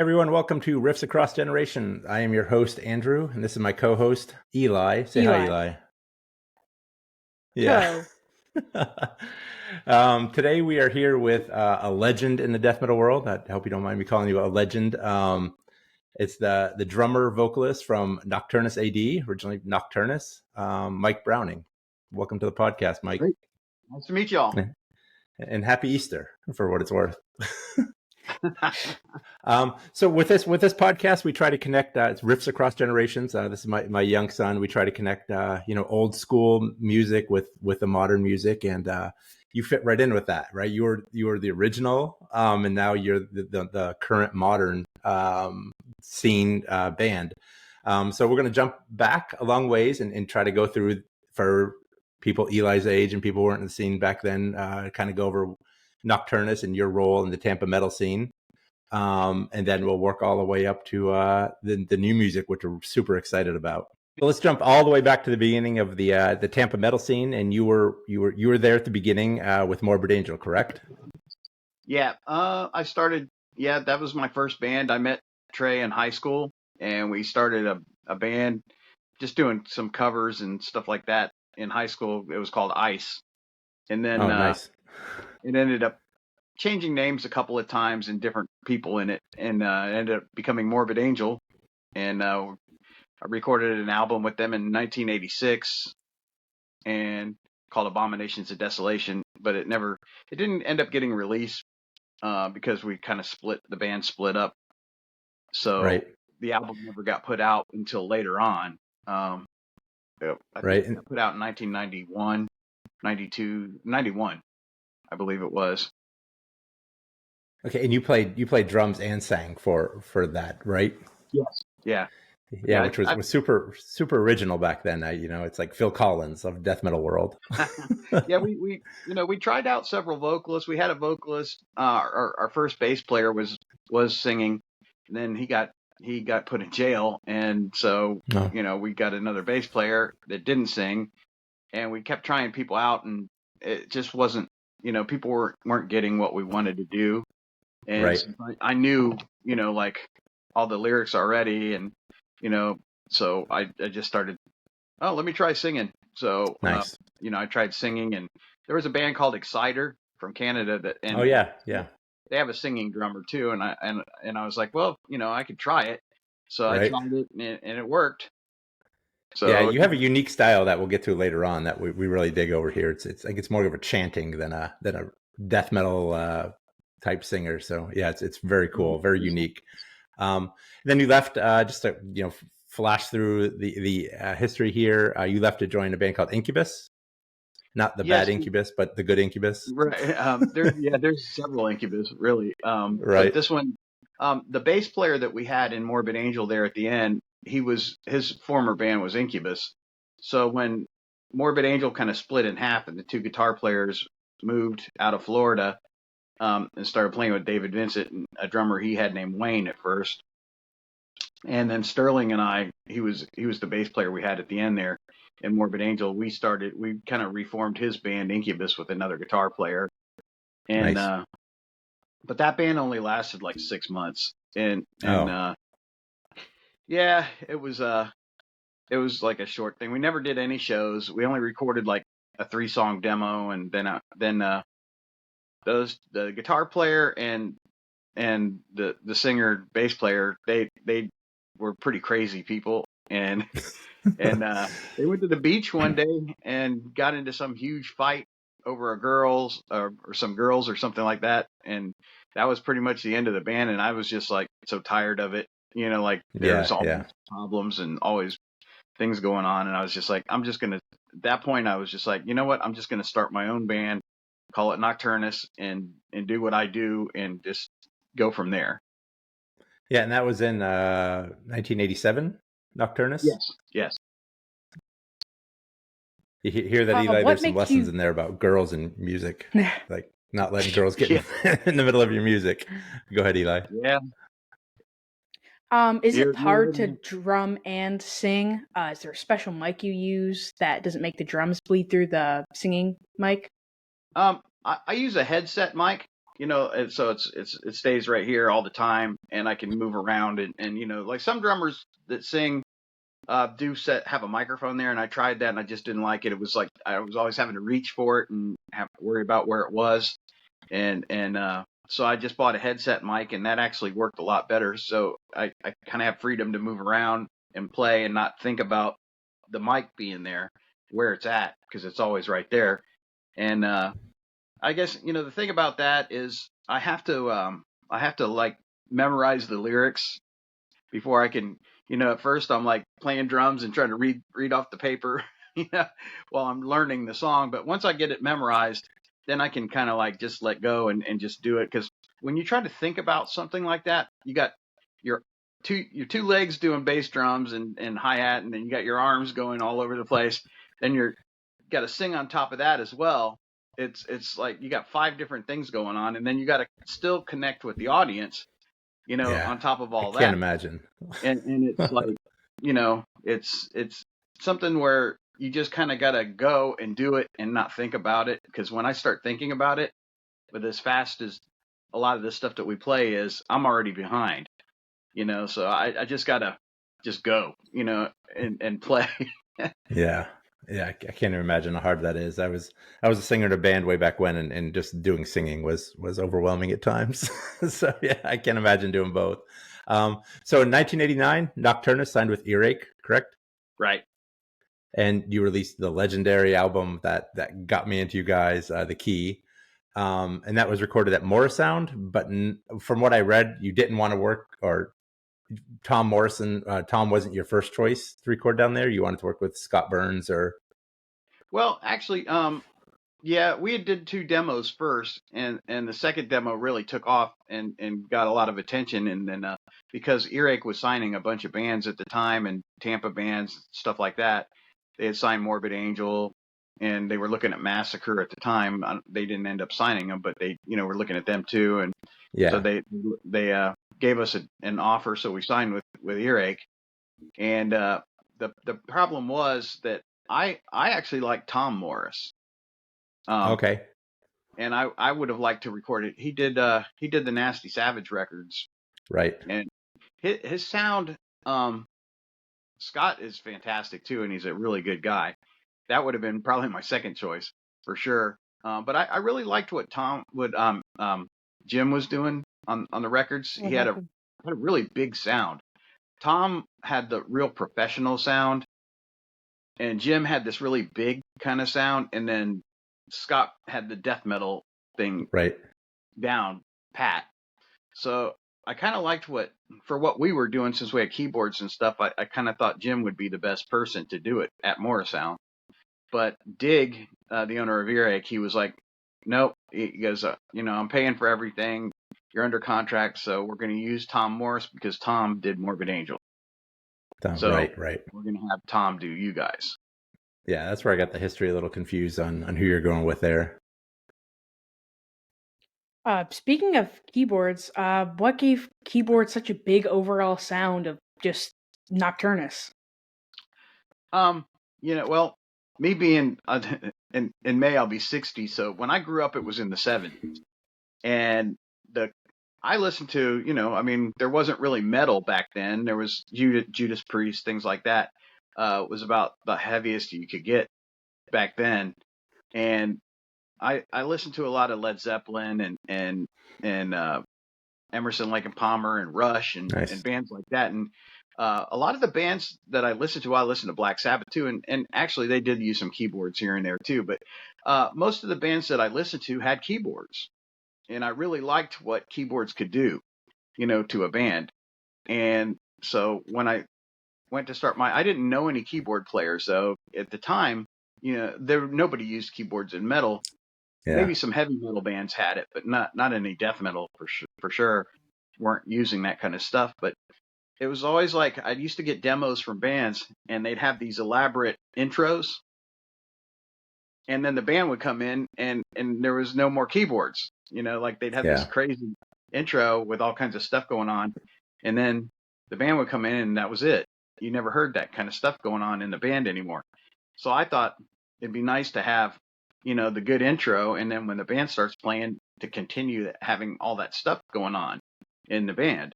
Everyone, welcome to Riffs Across Generations. I am your host, Andrew, and this is my co-host, Eli. Say hi, Eli. Yeah. Today we are here with a legend in the death metal world. I hope you don't mind me calling you a legend. It's the drummer vocalist from Nocturnus AD, originally Nocturnus, Mike Browning. Welcome to the podcast, Mike. Great. Nice to meet y'all. And happy Easter, for what it's worth. So with this podcast, we try to connect. It's Riffs Across Generations. This is my young son. We try to connect, old school music with the modern music, and you fit right in with that, right? You were the original, and now you're the current modern scene band. So we're going to jump back a long ways and try to go through, for people Eli's age and people who weren't in the scene back then, kind of go over Nocturnus and your role in the Tampa metal scene. And then we'll work all the way up to the new music, which we're super excited about. So let's jump all the way back to the beginning of the Tampa metal scene, and you were there at the beginning with Morbid Angel, correct? Yeah, I started. Yeah, that was my first band. I met Trey in high school, and we started a band, just doing some covers and stuff like that in high school. It was called Ice, and then nice. It ended up changing names a couple of times and different people in it, and ended up becoming Morbid Angel. And I recorded an album with them in 1986 and called Abominations of Desolation, but it didn't end up getting released because we kind of the band split up. So the album never got put out until later on. I think it got put out in 1991, 92, 91, I believe it was. Okay, and you played drums and sang for that, right? Yes. Yeah. Yeah, which was super original back then. It's like Phil Collins of death metal world. Yeah, we tried out several vocalists. We had a vocalist. Our first bass player was singing, and then he got put in jail, and so we got another bass player that didn't sing, and we kept trying people out, and it just wasn't. People weren't getting what we wanted to do, and so I knew like all the lyrics already, and so I just started, let me try singing. So, nice. I tried singing, and there was a band called Exciter from Canada they have a singing drummer too. And I was like, well, I could try it. So I tried it and it worked. So yeah, you have a unique style that we'll get to later on that we really dig over here. It's like it's more of a chanting than a death metal type singer. So yeah, it's very cool, very unique. Then you left, just to flash through the history here. You left to join a band called Incubus, not the bad Incubus, but the good Incubus. Right. There's several Incubus, really. But this one, the bass player that we had in Morbid Angel there at the end, his former band was Incubus. So when Morbid Angel kind of split in half and the two guitar players moved out of Florida, and started playing with David Vincent, and a drummer he had named Wayne at first. And then Sterling and he was the bass player we had at the end there in Morbid Angel. We kind of reformed his band Incubus with another guitar player. And, but that band only lasted like 6 months. It was like a short thing. We never did any shows. We only recorded like a 3-song demo. And then the guitar player and the singer bass player, they were pretty crazy people, and they went to the beach one day and got into some huge fight over some girls or something like that, and that was pretty much the end of the band. And I was just like so tired of it, there's always problems and always things going on, and I was just like, at that point I was just like, you know what, I'm just gonna start my own band, call it Nocturnus, and do what I do and just go from there. Yeah, and that was in 1987, Nocturnus? Yes. You hear that, Eli? There's some lessons in there about girls and music, like not letting girls get in the middle of your music. Go ahead, Eli. Yeah. Is it hard to drum and sing? Is there a special mic you use that doesn't make the drums bleed through the singing mic? I use a headset mic, and so it stays right here all the time, and I can move around and like some drummers that sing have a microphone there, and I tried that and I just didn't like it. It was like I was always having to reach for it and have to worry about where it was, and so I just bought a headset mic, and that actually worked a lot better. So I kind of have freedom to move around and play and not think about the mic being there where it's at, because it's always right there. And I guess the thing about that is I have to like memorize the lyrics before I can. At first I'm like playing drums and trying to read off the paper, while I'm learning the song. But once I get it memorized, then I can kind of like just let go and just do it. Because when you try to think about something like that, you got your two legs doing bass drums and hi-hat, and then you got your arms going all over the place. Then you're got to sing on top of that as well. It's like you got 5 different things going on, and then you got to still connect with the audience, Yeah, on top of I all can't that. imagine. And it's like, it's something where you just kind of got to go and do it and not think about it. Because when I start thinking about it, with as fast as a lot of this stuff that we play is, I'm already behind, so I just got to just go, and play. Yeah. Yeah, I can't even imagine how hard that is. I was a singer in a band way back when, and just doing singing was overwhelming at times. So yeah, I can't imagine doing both. So in 1989, Nocturnus signed with Earache, correct? Right. And you released the legendary album that got me into you guys, The Key. And that was recorded at Morrisound. But from what I read, you didn't want to work, or Tom wasn't your first choice to record down there. You wanted to work with Scott Burns or. Well, actually, yeah, we did 2 demos first, and the second demo really took off and got a lot of attention. And then because Earache was signing a bunch of bands at the time, and Tampa bands, stuff like that, they had signed Morbid Angel, and they were looking at Massacre at the time. They didn't end up signing them, but they were looking at them too, and so Yeah. they gave us an offer, so we signed with Earache. And the problem was that I actually like Tom Morris. Um, Okay. and I would have liked to record it. He did the Nasty Savage records, Right. and his sound. Scott is fantastic too, and he's a really good guy. That would have been probably my second choice for sure. But I really liked what Jim was doing on the records. What He had a happened? really big sound. Tom had the real professional sound, and Jim had this really big kind of sound, and then Scott had the death metal thing Right. down pat. So I kind of liked for what we were doing, since we had keyboards and stuff. I kind of thought Jim would be the best person to do it at Morrisound. But Dig, the owner of Earache, he was like, nope. He goes, I'm paying for everything. You're under contract, so we're going to use Tom Morris because Tom did Morbid Angel. So Right. we're going to have Tom do you guys. Yeah, that's where I got the history a little confused on who you're going with there. Speaking of keyboards, what gave keyboards such a big overall sound of just Nocturnus? Well, me being in May I'll be 60, so when I grew up it was in the 70s, and I listened to, I mean, there wasn't really metal back then. There was Judas Priest, things like that. It was about the heaviest you could get back then, and I listened to a lot of Led Zeppelin and Emerson, Lake and Palmer, and Rush, Nice. and bands like that. And a lot of the bands that I listened to Black Sabbath too, and actually they did use some keyboards here and there too. But most of the bands that I listened to had keyboards, and I really liked what keyboards could do, to a band. And so when I went to start I didn't know any keyboard players, though. At the time, nobody used keyboards in metal. Yeah. Maybe some heavy metal bands had it, but not any death metal for sure. Weren't using that kind of stuff. But it was always like I used to get demos from bands, and they'd have these elaborate intros, and then the band would come in, and there was no more keyboards. Like they'd have this crazy intro with all kinds of stuff going on, and then the band would come in, and that was it. You never heard that kind of stuff going on in the band anymore. So I thought it'd be nice to have the good intro, and then when the band starts playing, to continue having all that stuff going on in the band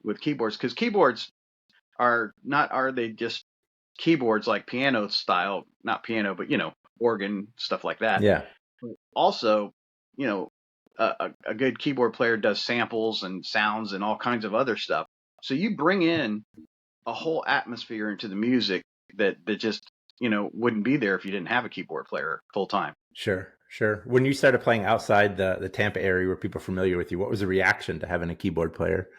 with keyboards, because keyboards are they just keyboards like piano style, not piano, but organ stuff like that. Yeah. But also, you know, a good keyboard player does samples and sounds and all kinds of other stuff. So you bring in a whole atmosphere into the music that just wouldn't be there if you didn't have a keyboard player full time. Sure, sure. When you started playing outside the Tampa area where people are familiar with you, what was the reaction to having a keyboard player?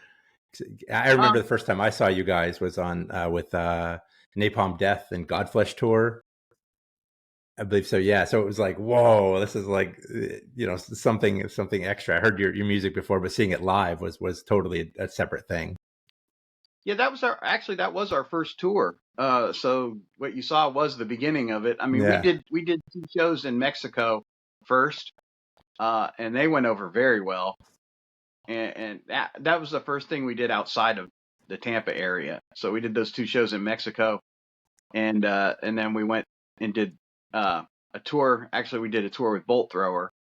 I remember the first time I saw you guys was on with Napalm Death and Godflesh tour. I believe so. Yeah. So it was like, whoa, this is like, something extra. I heard your music before, but seeing it live was totally a separate thing. Yeah, that was our first tour. So what you saw was the beginning of it. I mean, we did 2 shows in Mexico first, and they went over very well. And that was the first thing we did outside of the Tampa area. So we did those 2 shows in Mexico, and then we went and did a tour. Actually, we did a tour with Bolt Thrower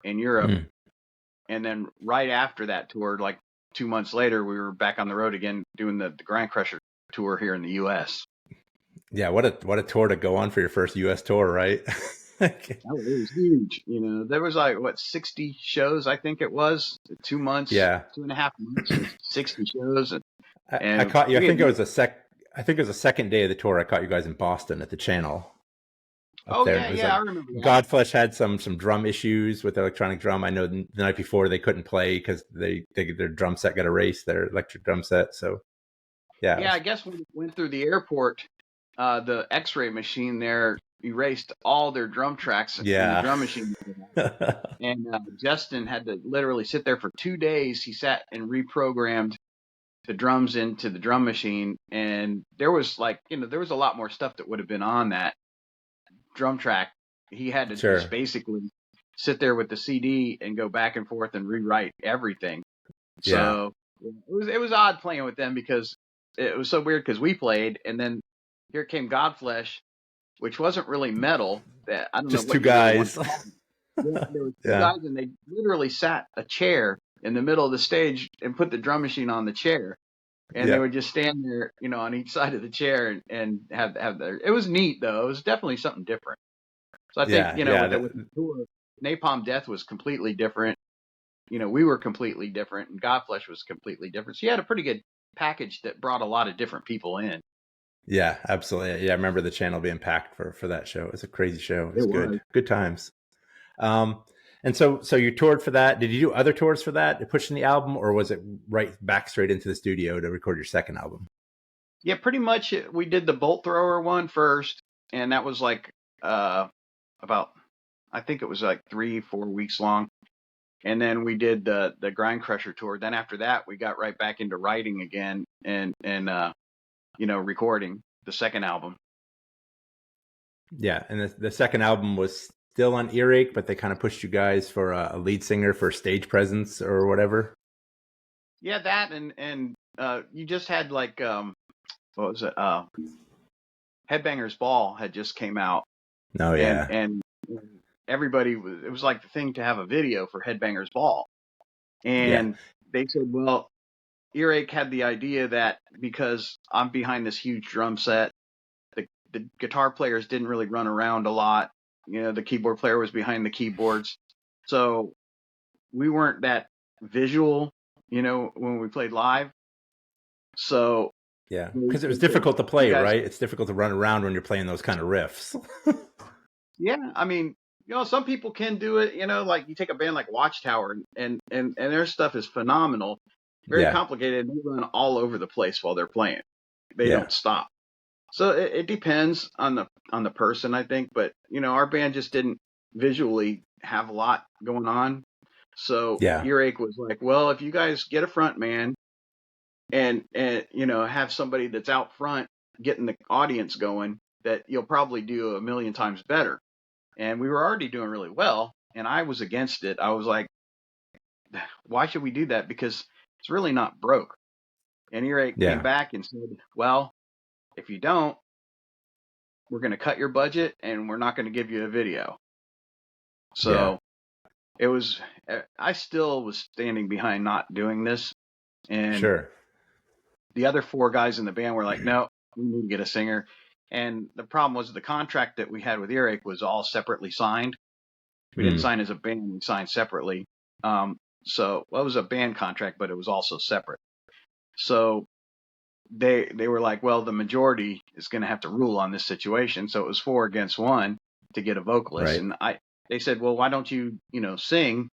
in Europe, and then right after that tour, like 2 months later, we were back on the road again doing the Grind Crusher tour here in the U.S. Yeah, what a tour to go on for your first U.S. tour, right? It was huge. There was like 60 shows, I think it was, 2 months, 2.5 months, 60 shows. I caught you. I think it was the second day of the tour. I caught you guys in Boston at the Channel. Oh yeah, I remember that. Godflesh had some drum issues with electronic drum. I know the night before they couldn't play because their drum set got erased, their electric drum set. So yeah, I guess when we went through the airport, the X-ray machine there erased all their drum tracks in the drum machine. And Justin had to literally sit there for 2 days. He sat and reprogrammed the drums into the drum machine, and there was there was a lot more stuff that would have been on that drum track. He had to just basically sit there with the CD and go back and forth and rewrite everything. So it was odd playing with them because it was so weird, because we played, and then here came Godflesh, which wasn't really metal. I don't just know. Two guys. There were 2 guys, and they literally sat a chair in the middle of the stage and put the drum machine on the chair, and they would just stand there, on each side of the chair and have their. It was neat though. It was definitely something different. So I think with the tour, Napalm Death was completely different. We were completely different, and Godflesh was completely different. So you had a pretty good package that brought a lot of different people in. Yeah, absolutely. Yeah, I remember the Channel being packed for that show. It was a crazy show. It was good times. And so you toured for that. Did you do other tours for that, pushing the album, or was it right back straight into the studio to record your second album? Yeah, pretty much. We did the Bolt Thrower one first, and that was like about, I think it was like 3-4 weeks long. And then we did the Grind Crusher tour. Then after that, we got right back into writing again and recording the second album. Yeah, and the second album was still on Earache, but they kind of pushed you guys for a lead singer for stage presence or whatever. Yeah, that and you just had like what was it? Headbangers Ball had just came out. Oh yeah, and everybody it was like the thing to have a video for Headbangers Ball, and they said, well, Earache had the idea that because I'm behind this huge drum set, the guitar players didn't really run around a lot. The keyboard player was behind the keyboards. So we weren't that visual, when we played live. So yeah, because it was difficult to play, right? It's difficult to run around when you're playing those kind of riffs. Yeah, I mean, some people can do it. Like you take a band like Watchtower, and their stuff is phenomenal. Very complicated. They run all over the place while they're playing. They don't stop. So it depends on the person, I think. But our band just didn't visually have a lot going on. So Earache was like, well, if you guys get a front man and have somebody that's out front getting the audience going, that you'll probably do a million times better. And we were already doing really well, and I was against it. I was like, why should we do that? Because it's really not broke. And Earache came back and said, well, if you don't, we're going to cut your budget and we're not going to give you a video. So it was, I still was standing behind not doing this. And Sure. the other 4 guys in the band were like, no, we need to get a singer. And the problem was the contract that we had with Earache was all separately signed. We didn't sign as a band, we signed separately. So it was a band contract, but it was also separate. So they were like, well, the majority is going to have to rule on this situation. So it was 4 against 1 to get a vocalist. Right. And they said, well, why don't you, sing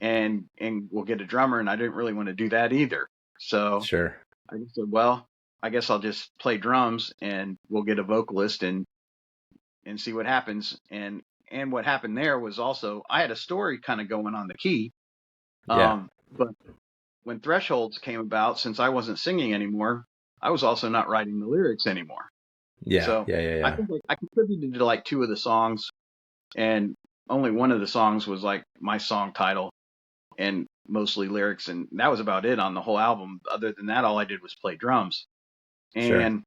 and we'll get a drummer. And I didn't really want to do that either. So Sure. I said, well, I guess I'll just play drums and we'll get a vocalist and see what happens. And what happened there was also, I had a story kind of going on the key. But when Thresholds came about, since I wasn't singing anymore, I was also not writing the lyrics anymore. Yeah. So I think I contributed to like 2 of the songs, and only one of the songs was like my song title and mostly lyrics. And that was about it on the whole album. Other than that, all I did was play drums. And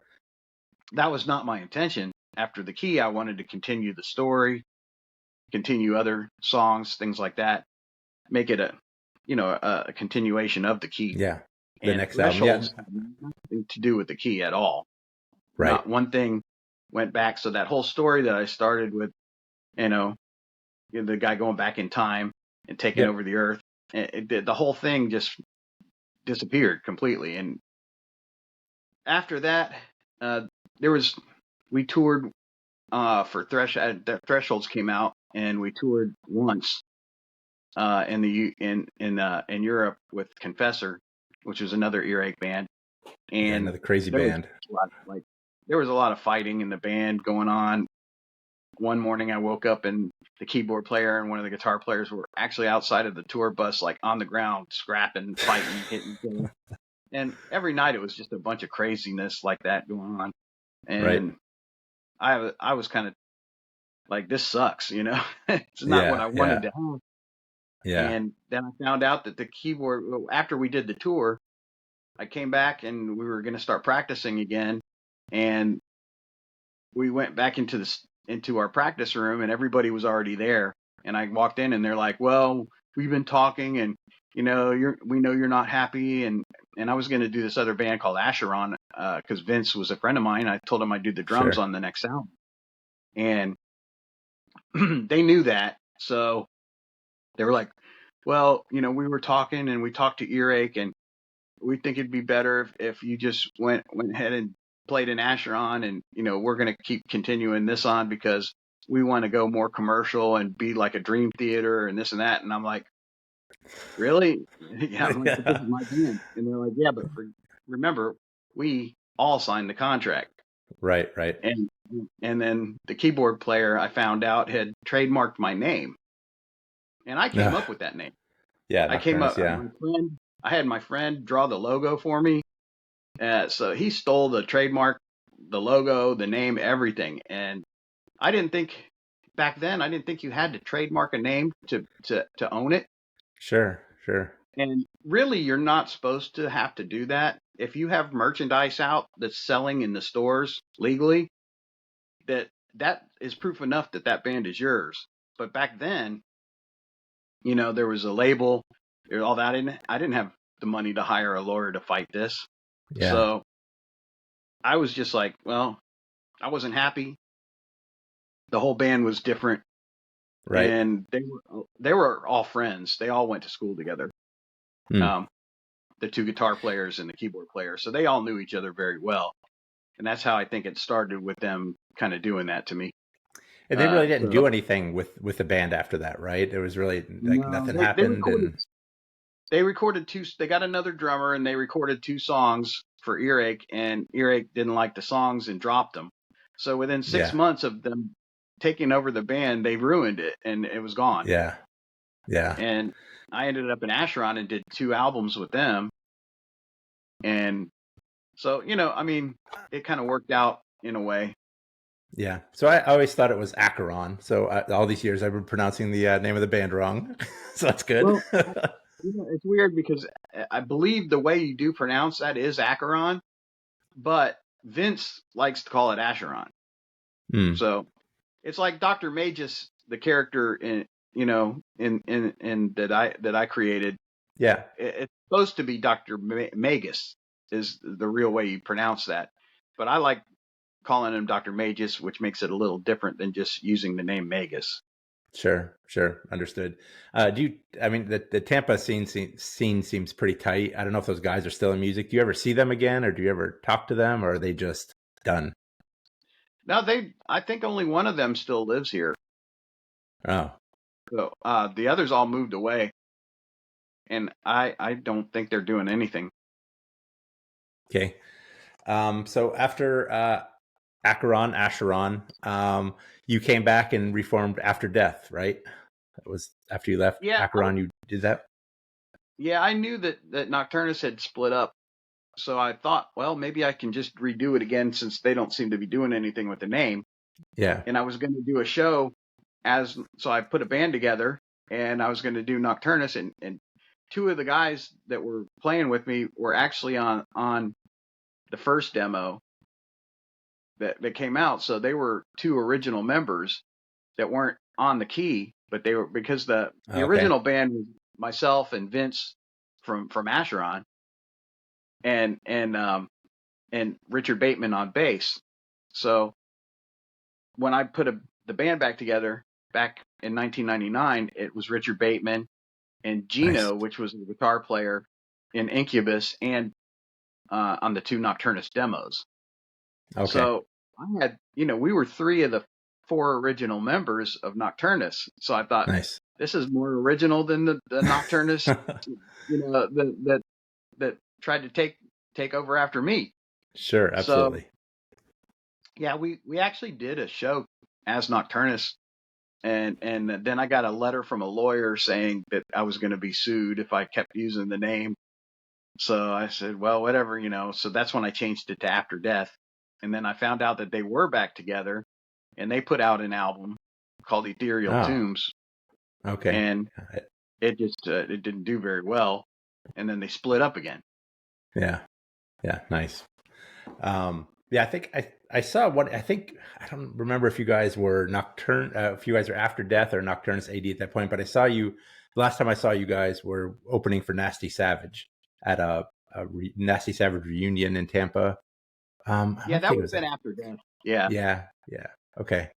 that was not my intention. After the key, I wanted to continue the story, continue other songs, things like that, make it a continuation of the key. Yeah. The And next album. Thresholds had nothing to do with the key at all. Right. Not one thing went back. So that whole story that I started with, the guy going back in time and taking over the earth, the whole thing just disappeared completely. And after that, we toured for Thresholds came out, and we toured once in Europe with Confessor, which was another Earache band, and another crazy band. There was a lot of fighting in the band going on. One morning I woke up and the keyboard player and one of the guitar players were actually outside of the tour bus, like on the ground, scrapping, fighting, hitting things. And every night it was just a bunch of craziness like that going on. And I was kind of like, this sucks, it's not what I wanted to have. Yeah. And then I found out that the keyboard, after we did the tour, I came back and we were going to start practicing again. And we went back into our practice room and everybody was already there. And I walked in and they're like, well, we've been talking and, we know you're not happy. And I was going to do this other band called Acheron, because Vince was a friend of mine. I told him I'd do the drums on the next album. And they knew that. So they were like, well, we were talking and we talked to Earache and we think it'd be better if you just went ahead and played in Acheron and, we're going to keep continuing this on because we want to go more commercial and be like a Dream Theater and this and that. And I'm like, really? Yeah, I'm like, this is my band. And they're like, yeah, but remember, we all signed the contract. Right. And then the keyboard player, I found out, had trademarked my name. And I came up with that name. Yeah, I came up. I had my friend draw the logo for me. So he stole the trademark, the logo, the name, everything. And I didn't think back then. I didn't think you had to trademark a name to own it. Sure. And really, you're not supposed to have to do that. If you have merchandise out that's selling in the stores legally, that is proof enough that band is yours. But back then, there was a label, all that. I didn't have the money to hire a lawyer to fight this. Yeah. So I was just like, well, I wasn't happy. The whole band was different. Right. And they were all friends. They all went to school together. The 2 guitar players and the keyboard player. So they all knew each other very well. And that's how I think it started, with them kind of doing that to me. And they really didn't do anything with the band after that, right? It was really nothing happened. They recorded 2. They got another drummer and they recorded 2 songs for Earache, and Earache didn't like the songs and dropped them. So within 6 months of them taking over the band, they ruined it and it was gone. Yeah. And I ended up in Acheron and did 2 albums with them. And so, it kind of worked out in a way. Yeah. So I always thought it was Acheron. So all these years I've been pronouncing the name of the band wrong. So that's good. Well, it's weird because I believe the way you do pronounce that is Acheron, but Vince likes to call it Acheron. So it's like Dr. Magus, the character in that I created. Yeah. It's supposed to be Dr. Magus is the real way you pronounce that, but I like calling him Dr. Magus, which makes it a little different than just using the name Magus. Sure. Understood. I mean, the Tampa scene seems pretty tight. I don't know if those guys are still in music. Do you ever see them again, or do you ever talk to them, or are they just done? Now I think only one of them still lives here. Oh, So, the others all moved away, and I don't think they're doing anything. okay. So after Acheron, you came back and reformed After Death, right? That was after you left Yeah, Acheron. You did that. yeah, I knew that Nocturnus had split up, so I thought, well, maybe I can just redo it again since they don't seem to be doing anything with the name. Yeah. And I was going to do a show so I put a band together, and I was going to do Nocturnus, and two of the guys that were playing with me were actually on the first demo that came out. So they were two original members that weren't on the key, but they were, because the Okay. original band was myself and Vince from Acheron, and Richard Bateman on bass. So when I put the band back together back in 1999, it was Richard Bateman and Gino, Nice. which was the guitar player in Incubus and on the two Nocturnus demos. Okay. So I had, we were three of the four original members of Nocturnus. So I thought, Nice. this is more original than the Nocturnus, that tried to take over after me. Sure, absolutely. So, yeah, we actually did a show as Nocturnus, and then I got a letter from a lawyer saying that I was going to be sued if I kept using the name. So I said, well, whatever, So that's when I changed it to After Death, and then I found out that they were back together, and they put out an album called Ethereal Tombs. Okay. And it just it didn't do very well, and then they split up again. Yeah. Nice. Yeah, I think I saw one. I don't remember if you guys were if you guys were After Death or Nocturnus AD at that point, but I saw you the last time I saw you guys were opening for Nasty Savage at a Nasty Savage reunion in Tampa. Yeah, that would have been After Death. Yeah. Yeah. Okay.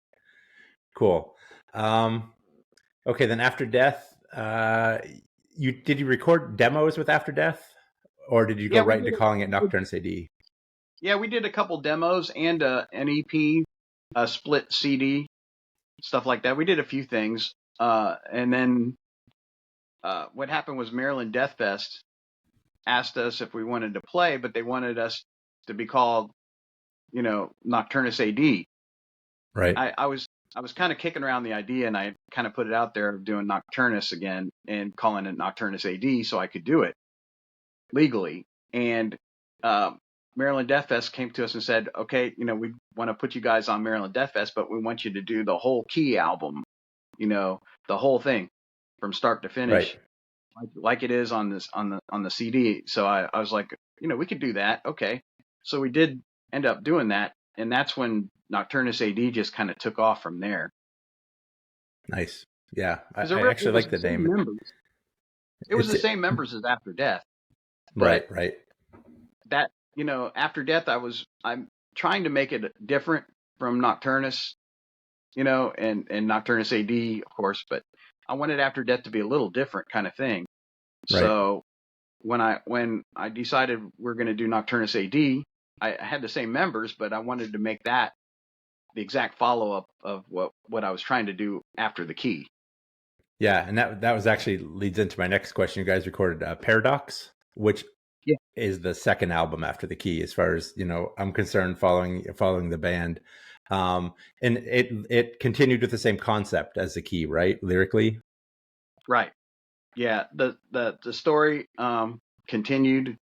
Cool. Okay, then After Death, did you record demos with After Death, or did you go right into calling it Nocturnus AD? Yeah, we did a couple demos and an EP, a split CD, stuff like that. We did a few things, and then what happened was Maryland Death Fest asked us if we wanted to play, but they wanted us to be called, Nocturnus AD. Right. I was kind of kicking around the idea, and I kind of put it out there of doing Nocturnus again and calling it Nocturnus AD so I could do it legally. And Maryland Death Fest came to us and said, okay, we want to put you guys on Maryland Death Fest, but we want you to do the whole Key album, the whole thing from start to finish, right, like it is on the CD. So I was like, we could do that. Okay. So we did end up doing that. And that's when Nocturnus AD just kind of took off from there. Nice. Yeah. I actually like the name. It was the same members as After Death. Right. That, After Death, I'm trying to make it different from Nocturnus, and Nocturnus AD, of course, but I wanted After Death to be a little different kind of thing. Right. So when I decided we're going to do Nocturnus AD, I had the same members, but I wanted to make that the exact follow-up of what I was trying to do after the Key. Yeah, and that was actually leads into my next question. You guys recorded Paradox, which is the second album after the Key, as far as I'm concerned, following the band, and it continued with the same concept as the Key, right? Lyrically, right? Yeah, the story continued.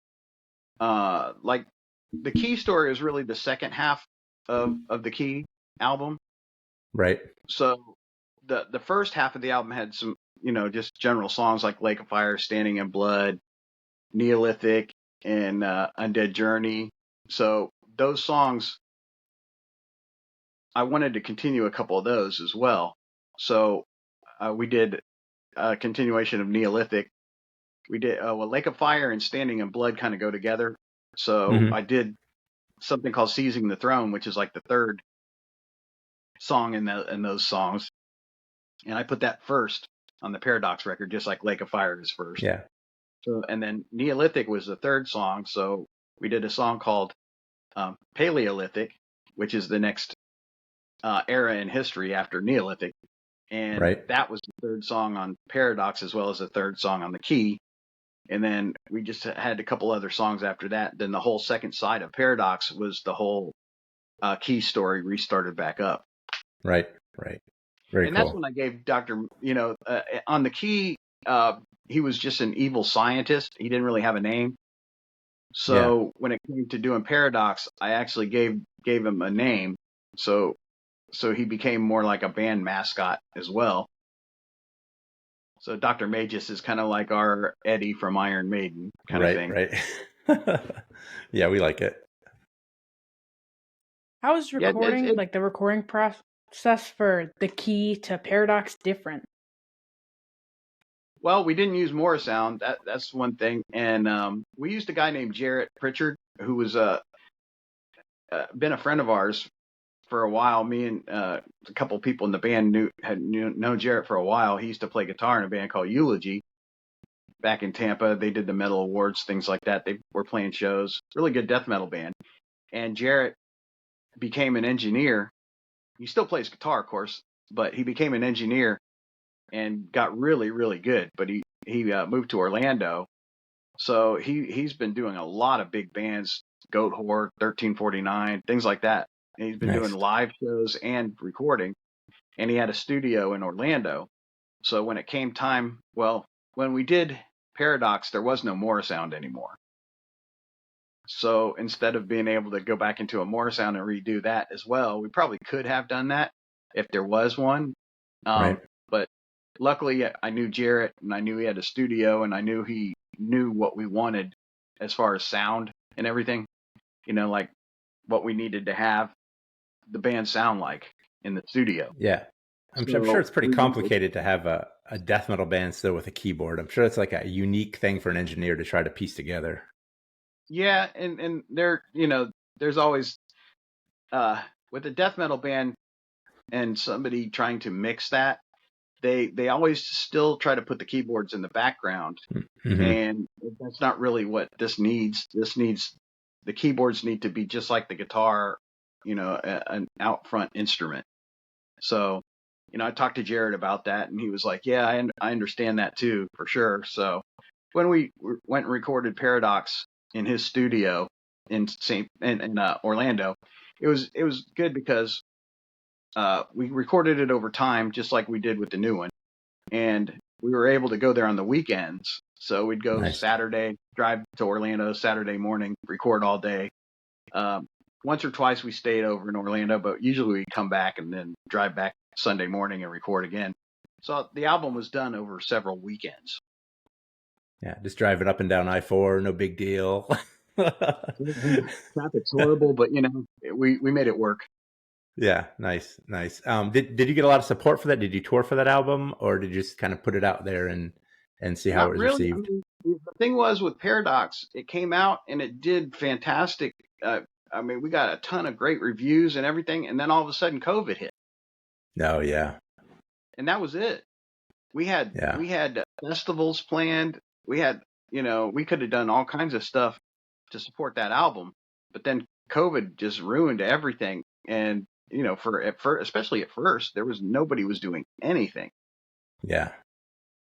Like the Key story is really the second half of the Key album, right? So the first half of the album had some, just general songs like Lake of Fire, Standing in Blood, Neolithic, and Undead Journey. So those songs, I wanted to continue a couple of those as well. So we did a continuation of Neolithic. We did Lake of Fire and Standing in Blood kind of go together. So Mhm. I did something called Seizing the Throne, which is like the third song in those songs, and I put that first on the Paradox record, just like Lake of Fire is first. Yeah. So, and then Neolithic was the third song. So we did a song called Paleolithic, which is the next era in history after Neolithic. And Right. that was the third song on Paradox, as well as the third song on the Key. And then we just had a couple other songs after that. Then the whole second side of Paradox was the whole Key story restarted back up. Right. Right. Very And cool. that's when I gave Dr. On the Key, he was just an evil scientist. He didn't really have a name. So when it came to doing Paradox, I actually gave him a name. So he became more like a band mascot as well. So Dr. Magus is kind of like our Eddie from Iron Maiden kind of thing. Right. Yeah, we like it. How is Yeah, recording, like the recording process for the Key to Paradox, different? Well, we didn't use Morrisound. That's one thing. And we used a guy named Jarrett Pritchard, who was been a friend of ours for a while. Me and a couple of people in the band had known Jarrett for a while. He used to play guitar in a band called Eulogy back in Tampa. They did the metal awards, things like that. They were playing shows. Really good death metal band. And Jarrett became an engineer. He still plays guitar, of course, but he became an engineer and got really, really good. But he moved to Orlando. So he's been doing a lot of big bands, Goat Horde, 1349, things like that. And he's been doing live shows and recording. And he had a studio in Orlando. So when it came time, well, when we did Paradox, there was no Morrisound anymore. So instead of being able to go back into a Morrisound and redo that as well, we probably could have done that if there was one. Right. But luckily, I knew Jarrett, and I knew he had a studio, and I knew he knew what we wanted as far as sound and everything. You know, like what we needed to have the band sound like in the studio. Yeah. I'm sure it's pretty complicated to have a death metal band still with a keyboard. I'm sure it's like a unique thing for an engineer to try to piece together. Yeah, and there, there's always with a death metal band and somebody trying to mix that, they always still try to put the keyboards in the background, and that's not really what this needs. The keyboards need to be just like the guitar, an out front instrument. So, I talked to Jarrett about that, and he was like, "Yeah, I understand that too, for sure." So, when we went and recorded Paradox in his studio in Orlando, it was good because we recorded it over time, just like we did with the new one, and we were able to go there on the weekends. So we'd go Saturday, drive to Orlando Saturday morning, record all day. Once or twice we stayed over in Orlando, but usually we come back and then drive back Sunday morning and record again. So the album was done over several weekends. Yeah, just driving up and down I-4, no big deal. Traffic's horrible, but we made it work. Yeah, nice. Did you get a lot of support for that? Did you tour for that album, or did you just kind of put it out there and see how it was received? The thing was with Paradox, it came out and it did fantastic. We got a ton of great reviews and everything, and then all of a sudden COVID hit. Oh yeah. And that was it. We had festivals planned. We had, we could have done all kinds of stuff to support that album, but then COVID just ruined everything. And especially at first, nobody was doing anything. Yeah.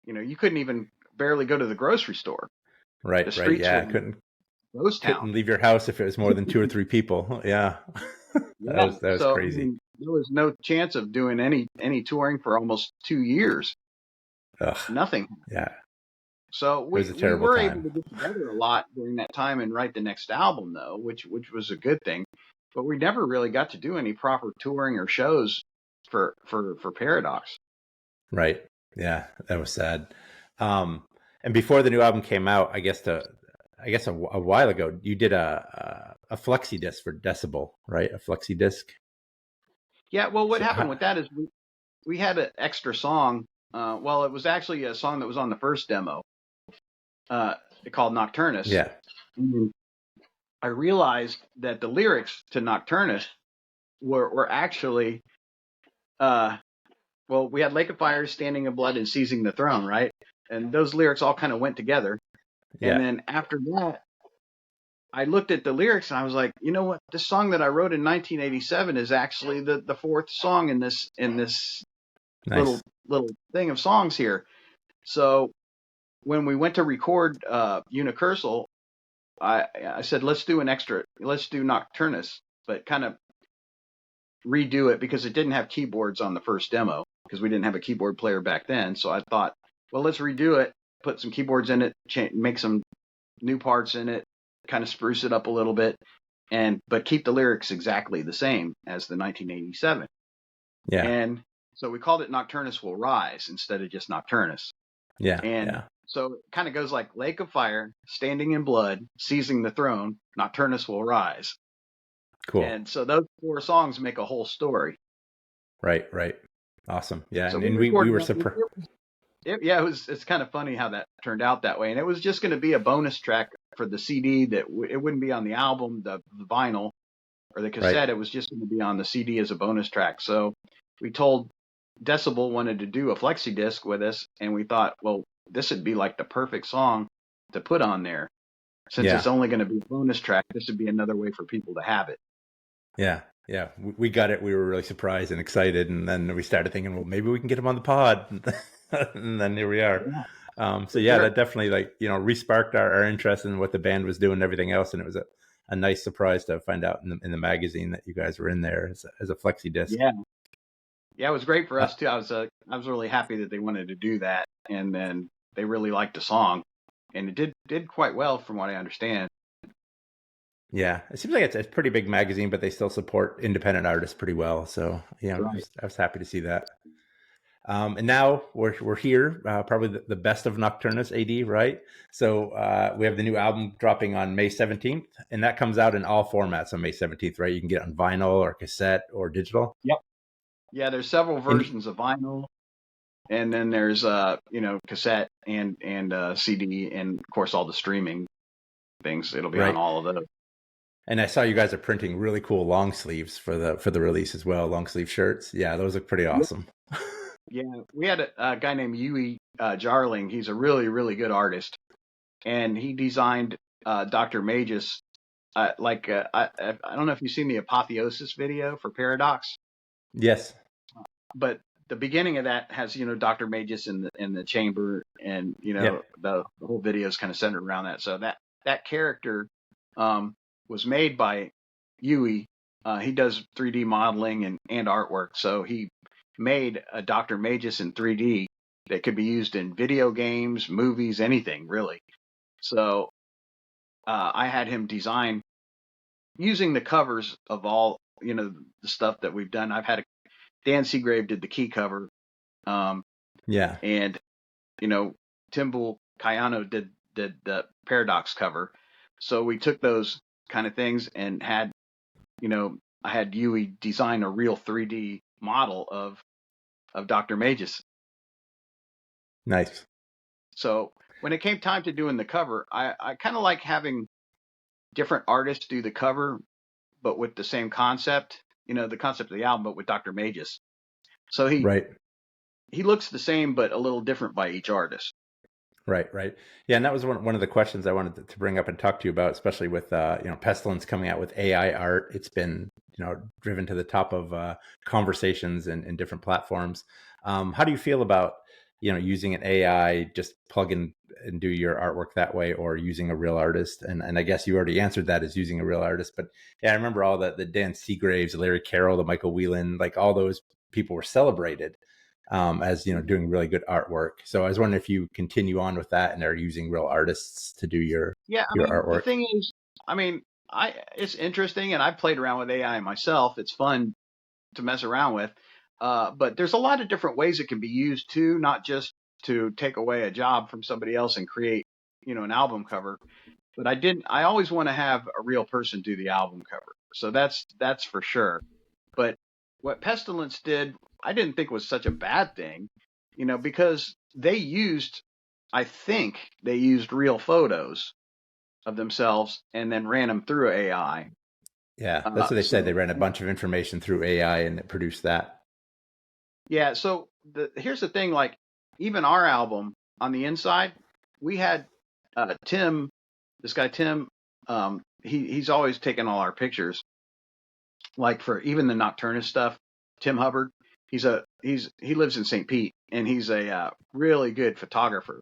You couldn't even barely go to the grocery store. Right. The streets Yeah. Couldn't leave your house if it was more than 2 or 3 people. Yeah. That was crazy. There was no chance of doing any touring for almost 2 years. Ugh. Nothing. Yeah. So we were able to get together a lot during that time and write the next album, though, which was a good thing. But we never really got to do any proper touring or shows for Paradox. Right. Yeah, that was sad. And before the new album came out, I guess a while ago, you did a flexi disc for Decibel, right? A flexi disc. Yeah. Well, what happened with that is we had an extra song Well, it was actually a song that was on the first demo, called Nocturnus. Yeah. And I realized that the lyrics to Nocturnus were actually, well, we had Lake of Fire, Standing in Blood, and Seizing the Throne, right? And those lyrics all kind of went together. And Yeah. then after that, I looked at the lyrics and I was like, you know what? This song that I wrote in 1987 is actually the fourth song in this Nice. little thing of songs here. So when we went to record Unicursal, I said, let's do Nocturnus, but kind of redo it because it didn't have keyboards on the first demo because we didn't have a keyboard player back then. So I thought, well, let's redo it, put some keyboards in it, make some new parts in it, kind of spruce it up a little bit, but keep the lyrics exactly the same as the 1987. Yeah. And so we called it Nocturnus Will Rise instead of just Nocturnus. Yeah. And yeah. so it kind of goes like Lake of Fire, Standing in Blood, Seizing the Throne, Nocturnus Will Rise. Cool. And so those four songs make a whole story. Right. Awesome. Yeah. So and we were surprised. It's kind of funny how that turned out that way. And it was just going to be a bonus track for the CD that it wouldn't be on the album, the vinyl or the cassette. Right. It was just going to be on the CD as a bonus track. So we told Decibel wanted to do a flexi disc with us. And we thought, well, this would be like the perfect song to put on there. Since it's only going to be a bonus track, this would be another way for people to have it. Yeah. We got it. We were really surprised and excited. And then we started thinking, well, maybe we can get him on the pod. And then here we are. Yeah. So yeah, that definitely re-sparked our interest in what the band was doing and everything else. And it was a nice surprise to find out in the magazine that you guys were in there as a flexi disc. Yeah, it was great for us too. I was really happy that they wanted to do that, and then they really liked the song, and it did quite well from what I understand. Yeah, it seems like it's a pretty big magazine, but they still support independent artists pretty well. So yeah, Right. I was happy to see that. And now we're here, probably the best of Nocturnus AD, right? So we have the new album dropping on May 17th, and that comes out in all formats on May 17th, right? You can get it on vinyl or cassette or digital. Yep. Yeah, there's several versions of vinyl, and then there's cassette and CD, and of course all the streaming things. It'll be on all of those. And I saw you guys are printing really cool long sleeves for the release as well, long sleeve shirts. Yeah, those look pretty awesome. Yeah, we had a guy named Yui Jarling. He's a really, really good artist, and he designed Dr. Magus. I don't know if you've seen the Apotheosis video for Paradox. Yes. But the beginning of that has Dr. Magus in the chamber, and the whole video is kind of centered around that. So that character was made by Yui. He does 3D modeling and artwork, so he made a Dr. Magus in 3D that could be used in video games, movies, anything really. So I had him design using the covers of all the stuff that we've done. I've had Dan Seagrave did the key cover, and Timbul Kayano did the Paradox cover. So we took those kind of things and had I had Yui design a real 3D model of Dr. Magus. Nice. So when it came time to doing the cover, I kind of like having different artists do the cover, but with the same concept, the concept of the album, but with Dr. Magus. So he looks the same, but a little different by each artist. Right. Yeah, and that was one of the questions I wanted to bring up and talk to you about, especially with Pestilence coming out with AI art. It's been driven to the top of conversations and different platforms. How do you feel about using an AI, just plug in and do your artwork that way, or using a real artist? And I guess you already answered that as using a real artist. But yeah, I remember all the Dan Seagraves, Larry Carroll, the Michael Whelan, like all those people were celebrated as doing really good artwork. So I was wondering if you continue on with that and are using real artists to do your artwork. The thing is, it's interesting, and I've played around with AI myself. It's fun to mess around with, but there's a lot of different ways it can be used too, not just to take away a job from somebody else and create an album cover. But I always want to have a real person do the album cover, so that's for sure. But what Pestilence did, I didn't think was such a bad thing. because I think they used real photos of themselves and then ran them through AI. Yeah, that's what they said. They ran a bunch of information through AI and it produced that. Yeah, so here's the thing, like even our album on the inside, we had Tim, this guy Tim, he's always taken all our pictures. Like for even the Nocturnus stuff, Tim Hubbard, he lives in St. Pete and he's a really good photographer.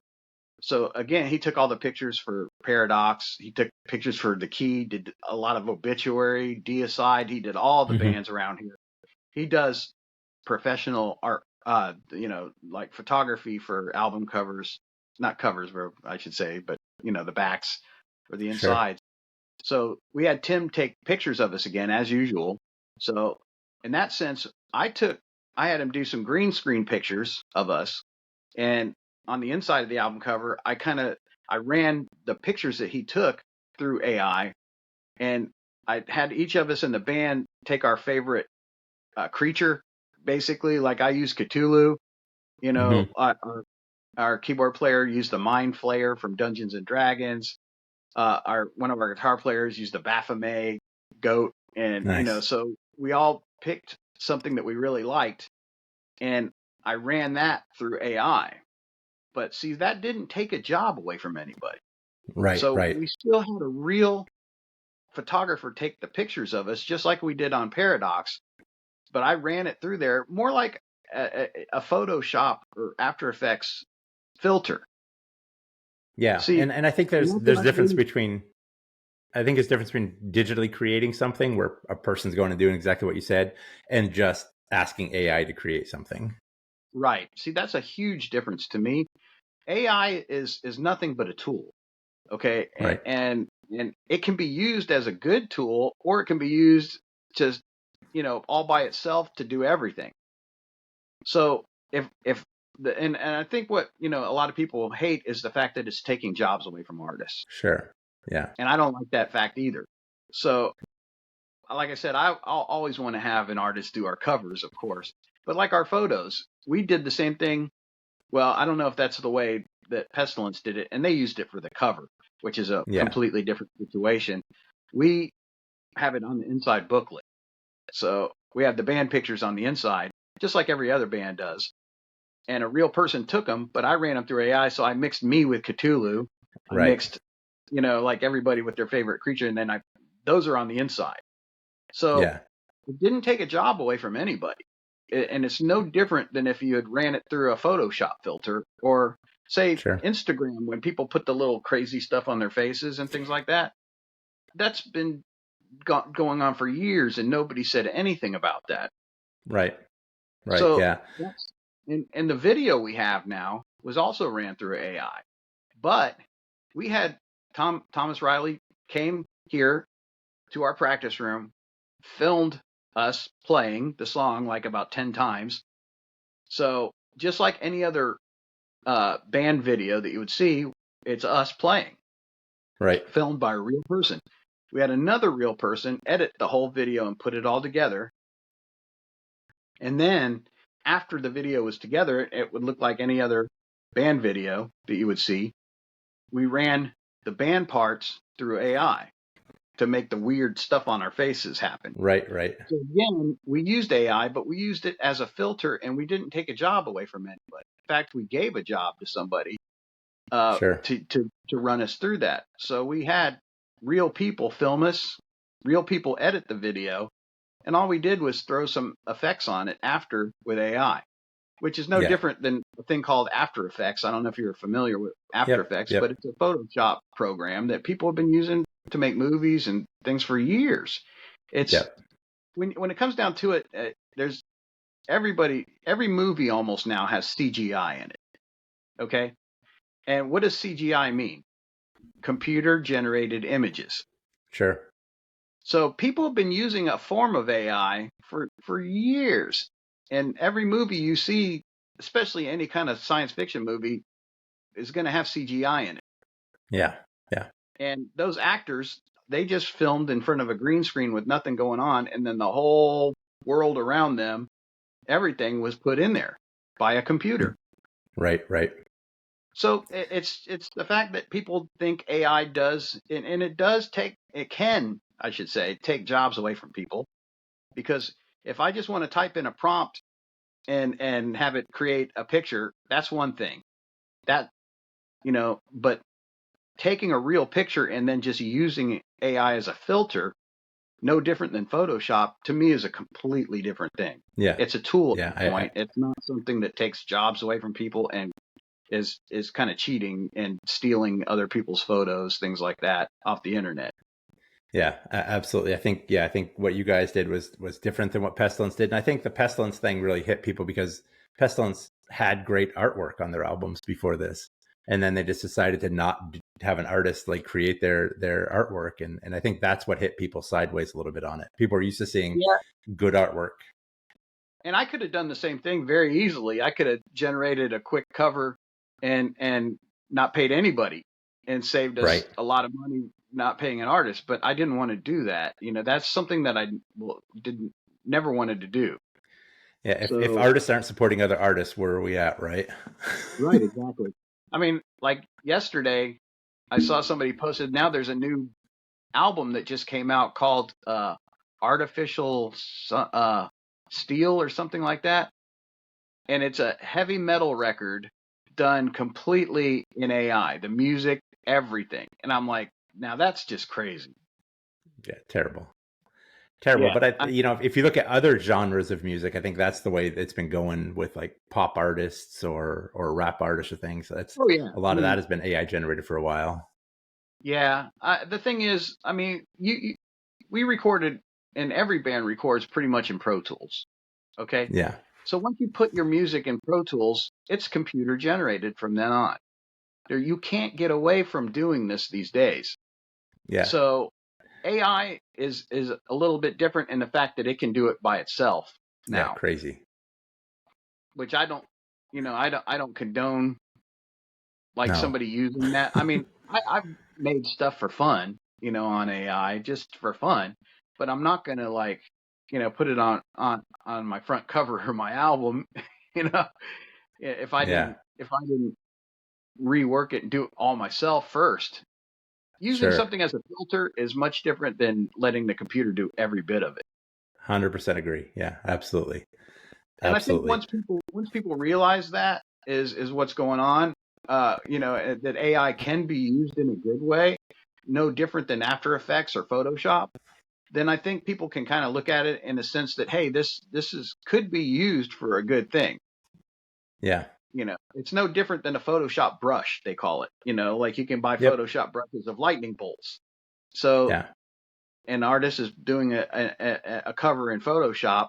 So again, he took all the pictures for Paradox. He took pictures for The Key, did a lot of Obituary, Deicide. He did all the bands around here. He does professional art, like photography for album covers, not covers, I should say, but the backs or the insides. Sure. So we had Tim take pictures of us again, as usual. So in that sense, I had him do some green screen pictures of us, and on the inside of the album cover, I ran the pictures that he took through AI, and I had each of us in the band take our favorite creature. Basically, like I used Cthulhu, our keyboard player used the Mind Flayer from Dungeons and Dragons. One of our guitar players used the Baphomet goat, and nice. So we all picked something that we really liked, and I ran that through AI. But see, that didn't take a job away from anybody. Right. So right. we still had a real photographer take the pictures of us, just like we did on Paradox. But I ran it through there more like a Photoshop or After Effects filter. Yeah, see, and I think there's difference between. I think it's difference between digitally creating something where a person's going and doing exactly what you said, and just asking AI to create something. Right. See, that's a huge difference to me. AI is nothing but a tool. Okay. Right. And it can be used as a good tool, or it can be used just, all by itself to do everything. So and I think what, a lot of people hate is the fact that it's taking jobs away from artists. Sure. Yeah. And I don't like that fact either. So like I said, I'll always want to have an artist do our covers, of course, but like our photos, we did the same thing. Well, I don't know if that's the way that Pestilence did it, and they used it for the cover, which is a completely different situation. We have it on the inside booklet. So we have the band pictures on the inside, just like every other band does. And a real person took them, but I ran them through AI, so I mixed me with Cthulhu. I mixed, like everybody with their favorite creature, and then those are on the inside. So it didn't take a job away from anybody. And it's no different than if you had ran it through a Photoshop filter, or say Instagram, when people put the little crazy stuff on their faces and things like that. That's been going on for years, and nobody said anything about that. Right. So, yeah. And the video we have now was also ran through AI, but we had Thomas Riley came here to our practice room, filmed us playing the song like about 10 times. So just like any other band video that you would see, it's us playing. Right. Filmed by a real person. We had another real person edit the whole video and put it all together. And then after the video was together, it would look like any other band video that you would see. We ran the band parts through AI to make the weird stuff on our faces happen. Right. So again, we used AI, but we used it as a filter, and we didn't take a job away from anybody. In fact, we gave a job to somebody to run us through that. So we had real people film us, real people edit the video, and all we did was throw some effects on it after with AI, which is no different than a thing called After Effects. I don't know if you're familiar with After Effects, but it's a Photoshop program that people have been using to make movies and things for years. It's when it comes down to it, there's every movie almost now has CGI in it. Okay. And what does CGI mean? Computer generated images. Sure. So people have been using a form of AI for years. And every movie you see, especially any kind of science fiction movie, is going to have CGI in it. Yeah. And those actors, they just filmed in front of a green screen with nothing going on. And then the whole world around them, everything was put in there by a computer. Right. So it's the fact that people think AI does, and it does it can, I should say, take jobs away from people. Because if I just want to type in a prompt and have it create a picture, that's one thing. That, but taking a real picture and then just using AI as a filter, no different than Photoshop, to me is a completely different thing. Yeah. It's a tool at Yeah. that point. It's not something that takes jobs away from people and is kind of cheating and stealing other people's photos, things like that, off the internet. Yeah, absolutely. I think what you guys did was different than what Pestilence did. And I think the Pestilence thing really hit people because Pestilence had great artwork on their albums before this. And then they just decided to not have an artist like create their artwork. And I think that's what hit people sideways a little bit on it. People are used to seeing good artwork. And I could have done the same thing very easily. I could have generated a quick cover and not paid anybody and saved us a lot of money not paying an artist. But I didn't want to do that. That's something that I never wanted to do. Yeah, if artists aren't supporting other artists, where are we at, right? Right, exactly. I mean, like yesterday, I saw somebody posted, now there's a new album that just came out called Artificial Steel or something like that. And it's a heavy metal record done completely in AI, the music, everything. And I'm like, now that's just crazy. Yeah, terrible. Yeah. But if you look at other genres of music, I think that's the way it's been going with like pop artists or rap artists or things. That's a lot of that has been AI generated for a while. Yeah. The thing is, I mean, we recorded, and every band records pretty much in Pro Tools. Okay. Yeah. So once you put your music in Pro Tools, it's computer generated from then on. You can't get away from doing this these days. Yeah. So AI is a little bit different in the fact that it can do it by itself now. Yeah, crazy. Which I don't condone somebody using that. I mean, I've made stuff for fun, on AI just for fun, but I'm not gonna put it on my front cover of my album, if I didn't rework it and do it all myself first. Using something as a filter is much different than letting the computer do every bit of it. 100% agree. Yeah, absolutely. And I think once people realize that is what's going on, that AI can be used in a good way, no different than After Effects or Photoshop, then I think people can kind of look at it in the sense that, hey, this could be used for a good thing. Yeah. It's no different than a Photoshop brush, they call it. Like you can buy Photoshop brushes of lightning bolts. So an artist is doing a cover in Photoshop,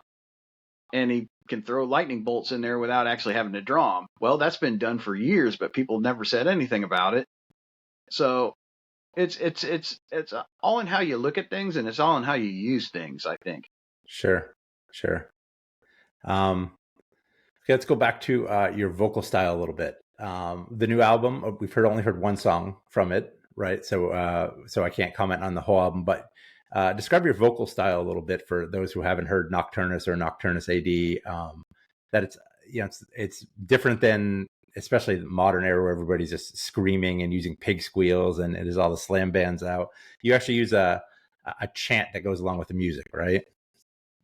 and he can throw lightning bolts in there without actually having to draw them. Well, that's been done for years, but people never said anything about it. So it's all in how you look at things, and it's all in how you use things, I think. Sure. Okay, let's go back to your vocal style a little bit. The new album, we've only heard one song from it, right? So I can't comment on the whole album, but describe your vocal style a little bit for those who haven't heard Nocturnus or Nocturnus AD. That it's different than especially the modern era where everybody's just screaming and using pig squeals and there's all the slam bands out. You actually use a chant that goes along with the music, right?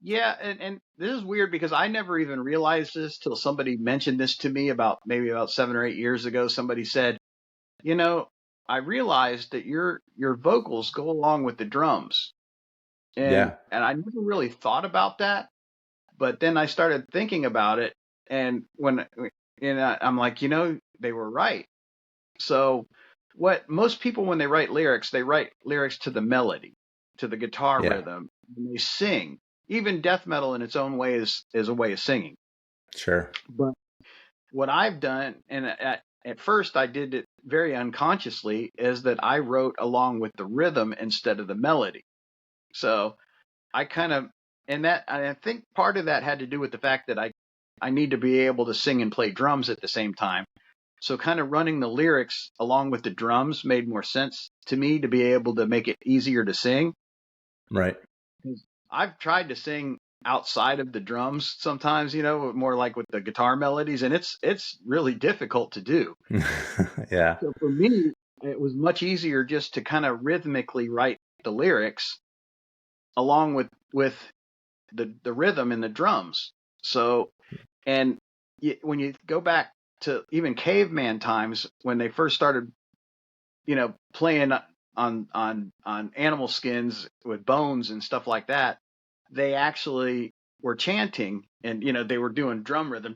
Yeah, and this is weird because I never even realized this till somebody mentioned this to me about 7 or 8 years ago. Somebody said, I realized that your vocals go along with the drums. And I never really thought about that. But then I started thinking about it, and I'm like, they were right. So what most people, when they write lyrics to the melody, to the guitar rhythm, and they sing. Even death metal in its own way is a way of singing. Sure. But what I've done, and at first I did it very unconsciously, is that I wrote along with the rhythm instead of the melody. So I I think part of that had to do with the fact that I need to be able to sing and play drums at the same time. So kind of running the lyrics along with the drums made more sense to me to be able to make it easier to sing. Right. I've tried to sing outside of the drums sometimes, more like with the guitar melodies, and it's really difficult to do. Yeah. So for me, it was much easier just to kind of rhythmically write the lyrics along with the rhythm in the drums. So, and when you go back to even caveman times when they first started, playing on animal skins with bones and stuff like that, they actually were chanting, and they were doing drum rhythm,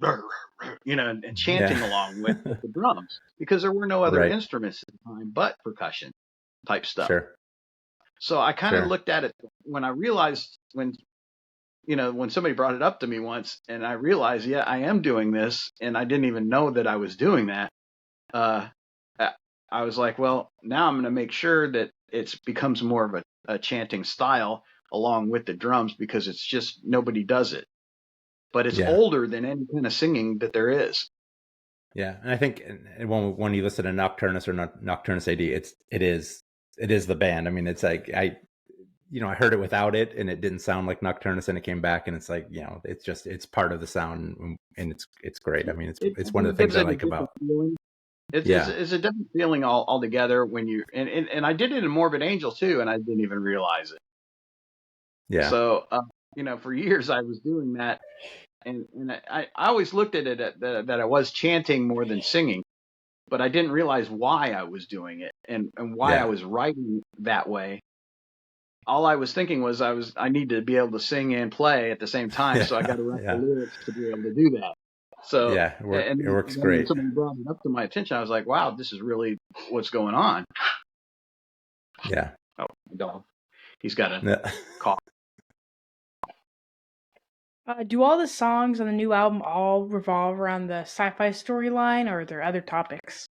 and chanting Yeah. along with the drums because there were no other Right. instruments at the time but percussion type stuff. Sure. So I kind of Sure. looked at it when I realized when somebody brought it up to me once, and I realized, yeah, I am doing this, and I didn't even know that I was doing that. Uh, I was like, well, now I'm going to make sure that it becomes more of a chanting style along with the drums because it's just nobody does it. But it's Yeah. older than any kind of singing that there is. Yeah. And I think when you listen to Nocturnus or Nocturnus AD, it is the band. I mean, it's like I heard it without it and it didn't sound like Nocturnus, and it came back and it's like, it's part of the sound, and it's great. I mean, It it's one of the things gives I it a like different about. feeling. Yeah. It's a different feeling altogether when you and I did it in Morbid Angel too, and I didn't even realize it. Yeah. So for years I was doing that, and I always looked at it that I was chanting more than singing, but I didn't realize why I was doing it and why I Yeah. was writing that way. All I was thinking was I need to be able to sing and play at the same time, so I got to write the Yeah. lyrics to be able to do that. So, Yeah. and It works then when great. somebody brought it up to my attention, I was like, wow, this is really what's going on. Yeah. Oh, my dog. He's got a Yeah. cough. Do all the songs on the new album all revolve around the sci-fi storyline, or are there other topics?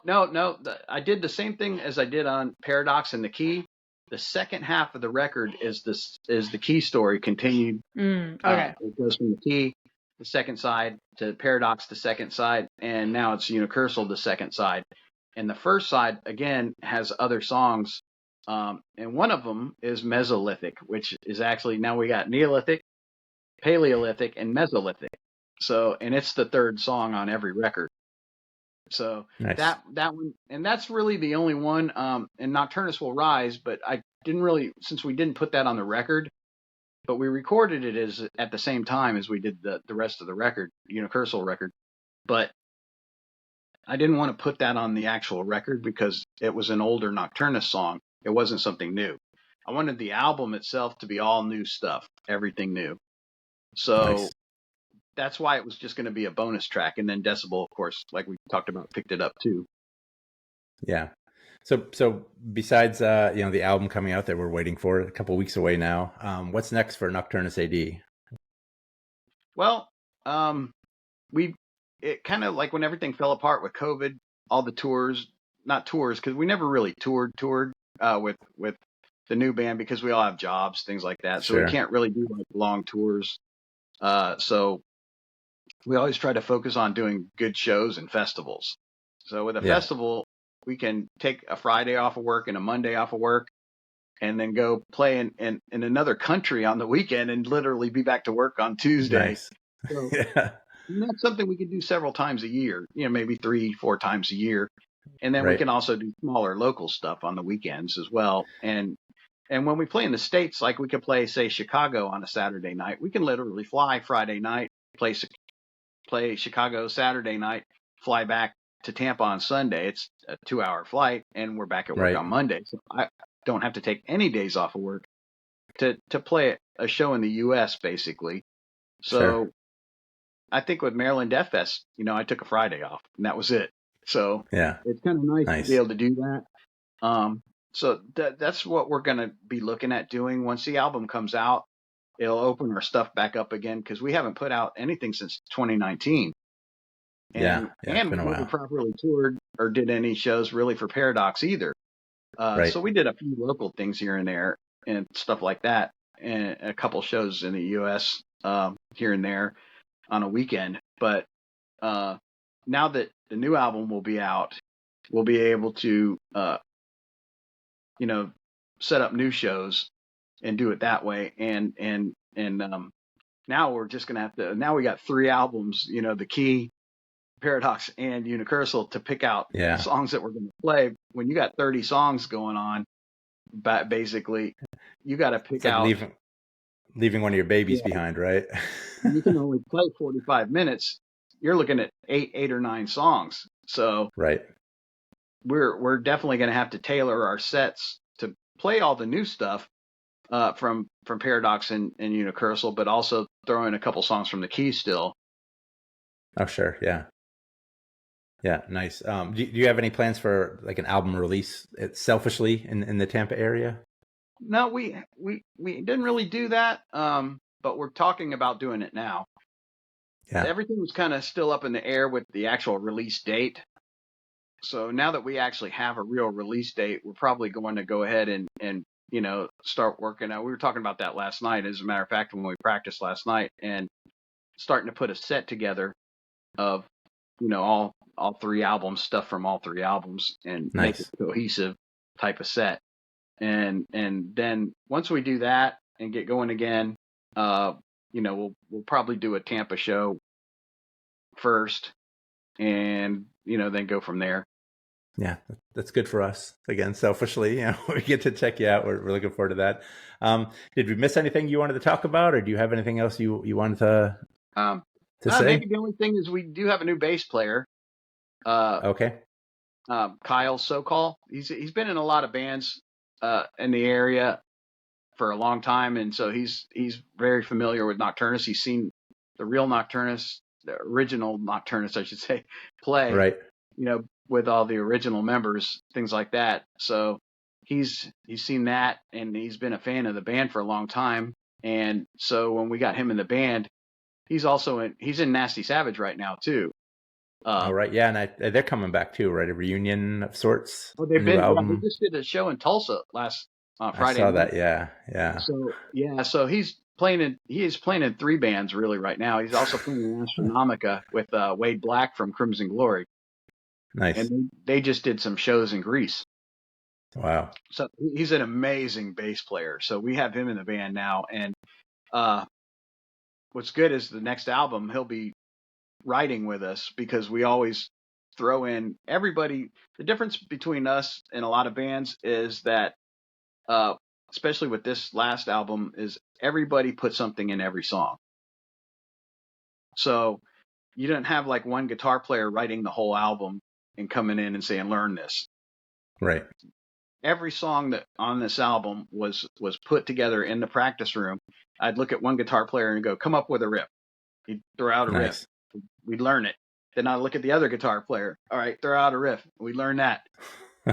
No, I did the same thing as I did on Paradox and the Key. The second half of the record is the Key story continued. Okay. It goes from the Key, the second side, to Paradox, the second side, and now it's Unicursal, the second side. And the first side again has other songs, and one of them is Mesolithic, which is actually now we got Neolithic, Paleolithic, and Mesolithic. So, and it's the third song on every record. So Nice. that one, and that's really the only one. And Nocturnus Will Rise, but I didn't really, since we didn't put that on the record, but we recorded it as at the same time as we did the rest of the record, Unicursal record. But I didn't want to put that on the actual record because it was an older Nocturnus song. It wasn't something new. I wanted the album itself to be all new stuff, everything new. So Nice. that's why it was just going to be a bonus track. And then Decibel, of course, like we talked about, picked it up too. Yeah. So besides the album coming out that we're waiting for, a couple weeks away now, what's next for Nocturnus AD? Well, it kind of like when everything fell apart with COVID, all the tours, not tours, because we never really toured with the new band because we all have jobs, things like that. So we Sure. can't really do like long tours. So we always try to focus on doing good shows and festivals. So with a festival, we can take a Friday off of work and a Monday off of work, and then go play in another country on the weekend and literally be back to work on Tuesday. Nice. So Yeah. that's something we could do several times a year, maybe 3-4 times a year. And then we Right. can also do smaller local stuff on the weekends as well. And when we play in the States, like we could play, say, Chicago on a Saturday night, we can literally fly Friday night, play Chicago Saturday night, fly back to Tampa on Sunday. It's a 2-hour flight, and we're back at work Right. on Monday. So I don't have to take any days off of work to play a show in the U.S. basically. So Sure. I think with Maryland Death Fest, I took a Friday off, and that was it. So Yeah. it's kind of nice to be Nice. able to do that. So that's what we're going to be looking at doing once the album comes out. It'll open our stuff back up again because we haven't put out anything since 2019. Yeah. It's And we been a never while. properly toured or did any shows really for Paradox either. Right. So we did a few local things here and there and stuff like that, and a couple shows in the U.S. Here and there on a weekend. But now that the new album will be out, we'll be able to set up new shows and do it that way, and now we're just going to have to, now we got 3 albums, the Key, Paradox, and Unicursal to pick out songs that we're going to play. When you got 30 songs going on, but basically you got to pick out. Leaving one of your babies behind, right? You can only play 45 minutes. You're looking at 8 or 9 songs. So right. We're definitely going to have to tailor our sets to play all the new stuff from Paradox and Unicursal, but also throw in a couple songs from the Key still. Oh, sure. Yeah. Yeah. Nice. Do you have any plans for like an album release selfishly in the Tampa area? No, we didn't really do that. But we're talking about doing it now. Yeah. Everything was kind of still up in the air with the actual release date. So now that we actually have a real release date, we're probably going to go ahead and start working out. We were talking about that last night, as a matter of fact, when we practiced last night, and starting to put a set together of, all 3 albums, stuff from all 3 albums, and make it a cohesive type of set. And then once we do that and get going again, we'll probably do a Tampa show first, and then go from there. Yeah, that's good for us. Again, selfishly, we get to check you out. We're looking forward to that. Did we miss anything you wanted to talk about, or do you have anything else you wanted to say? Maybe the only thing is we do have a new bass player. Okay. Kyle Sokol. He's been in a lot of bands in the area for a long time, and so he's very familiar with Nocturnus. He's seen the real Nocturnus, the original Nocturnus, I should say, play. Right. With all the original members, things like that. So he's seen that, and he's been a fan of the band for a long time. And so when we got him in the band, he's in Nasty Savage right now too. Right. Yeah. And they're coming back too, right? A reunion of sorts. Oh, they've been. They just did a show in Tulsa last Friday. I saw that. Yeah. So he is playing in 3 bands really right now. He's also playing in Astronomica with Wade Black from Crimson Glory. Nice. And they just did some shows in Greece. Wow. So he's an amazing bass player. So we have him in the band now. And what's good is the next album, he'll be writing with us, because we always throw in everybody. The difference between us and a lot of bands is that, especially with this last album, is everybody put something in every song. So you don't have like one guitar player writing the whole album and coming in and saying, learn this. Right. Every song that on this album was put together in the practice room. I'd look at one guitar player and go, come up with a riff. He'd throw out a riff. We'd learn it. Then I'd look at the other guitar player. All right, throw out a riff. We'd learn that.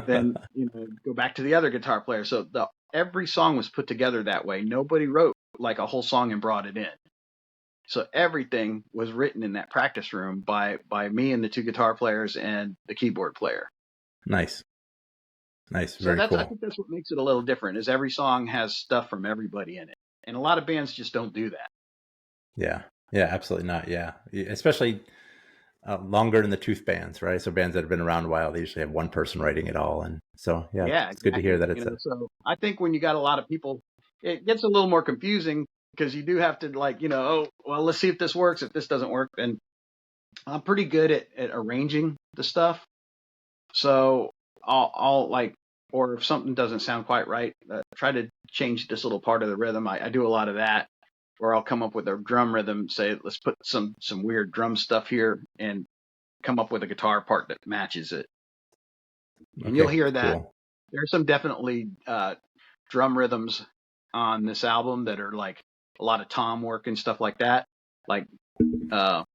Then, go back to the other guitar player. So every song was put together that way. Nobody wrote like a whole song and brought it in. So everything was written in that practice room by me and the 2 guitar players and the keyboard player. Nice. Very cool. I think that's what makes it a little different, is every song has stuff from everybody in it. And a lot of bands just don't do that. Yeah, absolutely not. Yeah, especially longer in the tooth bands, right? So bands that have been around a while, they usually have one person writing it all. And so, it's good to hear that so I think when you got a lot of people, it gets a little more confusing, because you do have to let's see if this works. If this doesn't work, then I'm pretty good at arranging the stuff. So I'll or if something doesn't sound quite right, try to change this little part of the rhythm. I do a lot of that, or I'll come up with a drum rhythm, say, let's put some weird drum stuff here, and come up with a guitar part that matches it. And you'll hear that. Cool. There's some definitely drum rhythms on this album that are like a lot of tom work and stuff like that. Like, how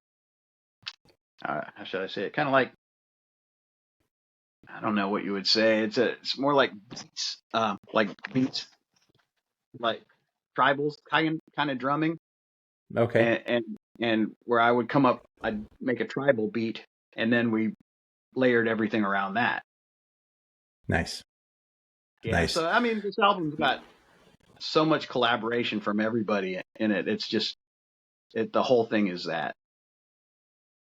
should I say it? Kind of like, I don't know what you would say. It's more like beats, like tribals kind of drumming. Okay. And where I would come up, I'd make a tribal beat, and then we layered everything around that. Nice. Yeah. Nice. So I mean, this album's got so much collaboration from everybody in it. It's just the whole thing is that.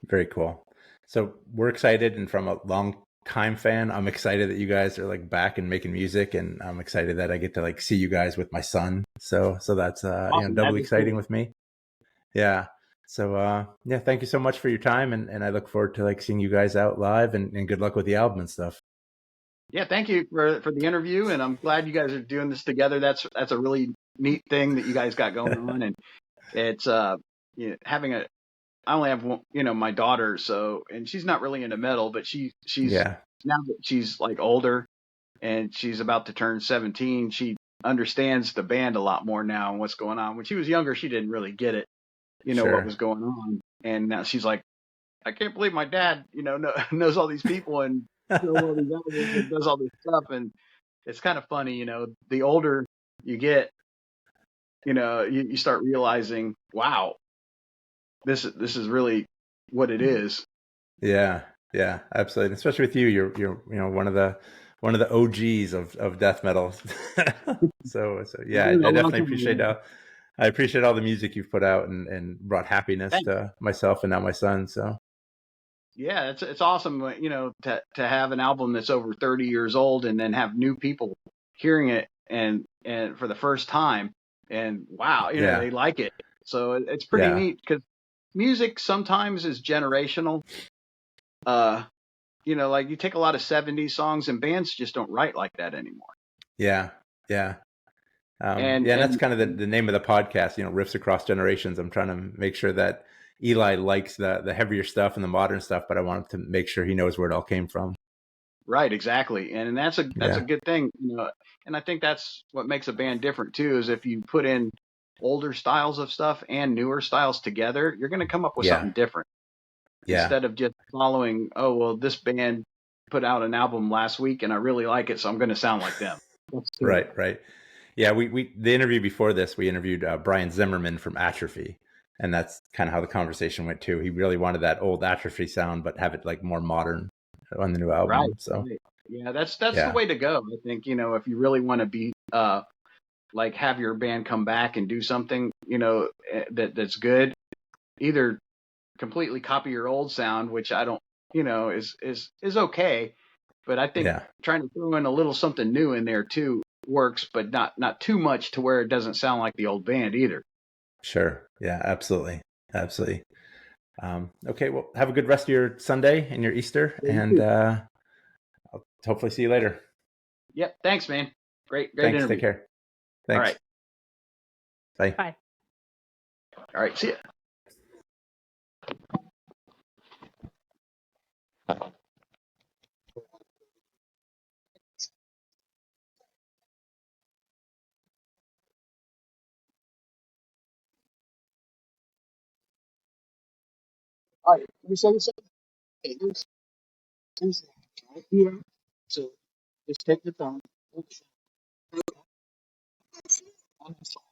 Very cool. So we're excited, and from a long time fan. I'm excited that you guys are like back and making music, and I'm excited that I get to like see you guys with my son. So that's Awesome. doubly That'd be exciting cool. with me. Yeah. So yeah, thank you so much for your time, and I look forward to like seeing you guys out live, and good luck with the album and stuff. Yeah, thank you for the interview, and I'm glad you guys are doing this together. That's a really neat thing that you guys got going on, and it's you know, having a. I only have one, you know, my daughter, so and she's not really into metal, but she's Yeah. now that she's like older and she's about to turn 17, she understands the band a lot more now and what's going on. When she was younger, she didn't really get it, you know, what Sure. was going on, and now she's like, I can't believe my dad, you know, knows all these people and knows all these albums and does all this stuff, and it's kind of funny, you know, the older you get, you know, you start realizing, wow, this is really what it is. Yeah, yeah, absolutely. And especially with you, you're one of the OGs of death metal. So yeah, I A long definitely time appreciate ago. I appreciate all the music you've put out, and brought happiness Thanks. to myself and now my son. So Yeah, it's awesome, you know, to have an album that's over 30 years old and then have new people hearing it and for the first time, and wow, you know, yeah, they like it. So it's pretty yeah, neat because music sometimes is generational. Uh, you know, like you take a lot of 70s songs and bands just don't write like that anymore. yeah, yeah. And Yeah, and that's and kind of the name of the podcast, riffs across generations. I'm trying to make sure that Eli likes the heavier stuff and the modern stuff, but I want him to make sure he knows where it all came from. right, exactly. And that's a Yeah, good thing, you know. And I think that's what makes a band different too, is if you put in older styles of stuff and newer styles together, you're going to come up with yeah, something different yeah. instead of just following, oh, well, this band put out an album last week and I really like it, so I'm going to sound like them. That's silly. Right, right. Yeah, we the interview before this, we interviewed Brian Zimmerman from Atrophy, and that's kind of how the conversation went too. He really wanted that old Atrophy sound, but have it like more modern on the new Right, album. So right. Yeah, that's the yeah, way to go. I think, you know, if you really want to be like have your band come back and do something, you know, that's good, either completely copy your old sound, which I don't, you know, is okay. But I think yeah, trying to throw in a little something new in there too works, but not too much to where it doesn't sound like the old band either. sure, yeah, absolutely, absolutely. Okay, well, have a good rest of your Sunday and your Easter, Yeah, you and too. I'll hopefully see you later. Yep. Thanks, man. Great Thanks. Take interview. care. All Thanks. right. Bye. Bye. All right. See ya. All right. Let me show you something. Okay, here's right here. So just take the thumb. Oops. On this side.